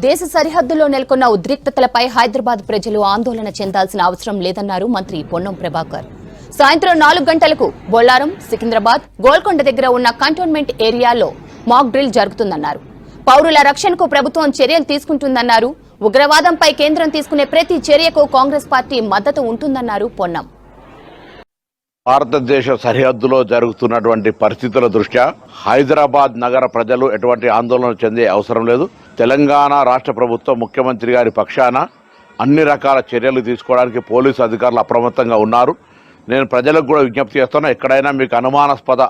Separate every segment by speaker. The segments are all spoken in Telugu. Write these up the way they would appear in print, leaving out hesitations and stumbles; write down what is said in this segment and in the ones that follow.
Speaker 1: దేశ సరిహద్దులో నెలకొన్న ఉద్రిక్తతలపై హైదరాబాద్ ప్రజలు ఆందోళన చెందాల్సిన అవసరం లేదన్నారు మంత్రి పొన్నం ప్రభాకర్. సాయంత్రం 4 గంటలకు బొల్లారం, సికింద్రాబాద్, గోల్కొండ దగ్గర ఉన్న కంటోన్మెంట్ ఏరియాలో మాక్ డ్రిల్ జరుగుతుందన్నారు. పౌరుల రక్షణకు ప్రభుత్వం చర్యలు తీసుకుంటుందన్నారు. ఉగ్రవాదంపై కేంద్రం తీసుకునే ప్రతి చర్యకు కాంగ్రెస్ పార్టీ మద్దతు ఉంటుందన్నారు పొన్నం.
Speaker 2: భారతదేశ సరిహద్దులో జరుగుతున్నటువంటి పరిస్థితుల దృష్ట్యా హైదరాబాద్ నగర ప్రజలు ఎటువంటి ఆందోళన చెందే అవసరం లేదు. తెలంగాణ రాష్ట్ర ప్రభుత్వం ముఖ్యమంత్రి గారి పక్షాన అన్ని రకాల చర్యలు తీసుకోవడానికి పోలీసు అధికారులు అప్రమత్తంగా ఉన్నారు. నేను ప్రజలకు కూడా విజ్ఞప్తి చేస్తున్నా, ఎక్కడైనా మీకు అనుమానాస్పద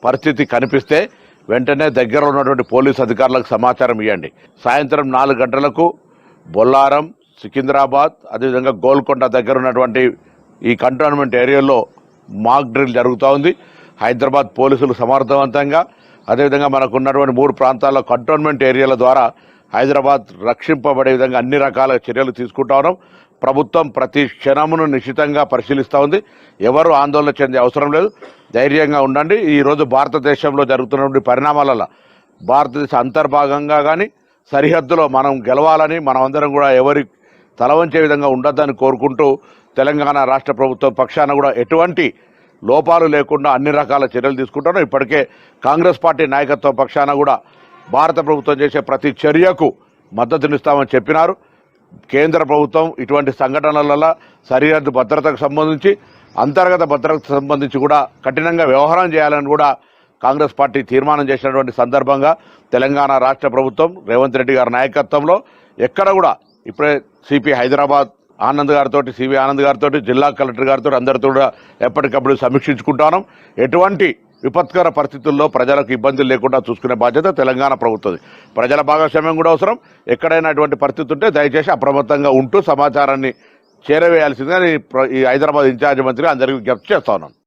Speaker 2: పరిస్థితి కనిపిస్తే వెంటనే దగ్గర ఉన్నటువంటి పోలీసు అధికారులకు సమాచారం ఇవ్వండి. సాయంత్రం 4 గంటలకు బొల్లారం, సికింద్రాబాద్, అదేవిధంగా గోల్కొండ దగ్గర ఉన్నటువంటి ఈ కంటోన్మెంట్ ఏరియాలో మాక్ డ్రిల్ జరుగుతూ ఉంది. హైదరాబాద్ పోలీసులు సమర్థవంతంగా, అదేవిధంగా మనకు ఉన్నటువంటి 3 ప్రాంతాల్లో కంటోన్మెంట్ ఏరియాల ద్వారా హైదరాబాద్ రక్షింపబడే విధంగా అన్ని రకాల చర్యలు తీసుకుంటా ఉన్నాం. ప్రభుత్వం ప్రతి క్షణమును నిశ్చితంగా పరిశీలిస్తూ ఉంది. ఎవరు ఆందోళన చెందే అవసరం లేదు, ధైర్యంగా ఉండండి. ఈరోజు భారతదేశంలో జరుగుతున్నటువంటి పరిణామాలలో భారతదేశ అంతర్భాగంగా కానీ సరిహద్దులో మనం గెలవాలని, మనమందరం కూడా ఎవరి తల వంచే విధంగా ఉండొద్దని కోరుకుంటూ తెలంగాణ రాష్ట్ర ప్రభుత్వం పక్షాన కూడా ఎటువంటి లోపాలు లేకుండా అన్ని రకాల చర్యలు తీసుకుంటాను. ఇప్పటికే కాంగ్రెస్ పార్టీ నాయకత్వం పక్షాన కూడా భారత ప్రభుత్వం చేసే ప్రతి చర్యకు మద్దతునిస్తామని చెప్పినారు. కేంద్ర ప్రభుత్వం ఇటువంటి సంఘటనల సరిహద్దు భద్రతకు సంబంధించి, అంతర్గత భద్రతకు సంబంధించి కూడా కఠినంగా వ్యవహారం చేయాలని కూడా కాంగ్రెస్ పార్టీ తీర్మానం చేసినటువంటి సందర్భంగా తెలంగాణ రాష్ట్ర ప్రభుత్వం రేవంత్ రెడ్డి గారి నాయకత్వంలో ఎక్కడ కూడా ఇప్పుడే సిపి హైదరాబాద్ ఆనంద్ గారితో, సివి ఆనంద్ గారితో, జిల్లా కలెక్టర్ గారితో అందరితో కూడా ఎప్పటికప్పుడు సమీక్షించుకుంటాను. ఎటువంటి విపత్కర పరిస్థితుల్లో ప్రజలకు ఇబ్బందులు లేకుండా చూసుకునే బాధ్యత తెలంగాణ ప్రభుత్వం. ప్రజల భాగస్వామ్యం కూడా అవసరం. ఎక్కడైనా అటువంటి పరిస్థితి ఉంటే దయచేసి అప్రమత్తంగా ఉంటూ సమాచారాన్ని చేరవేయాల్సిందిగా ఈ హైదరాబాద్ ఇన్ఛార్జ్ మంత్రి అందరికీ విజ్ఞప్తి చేస్తా ఉన్నాను.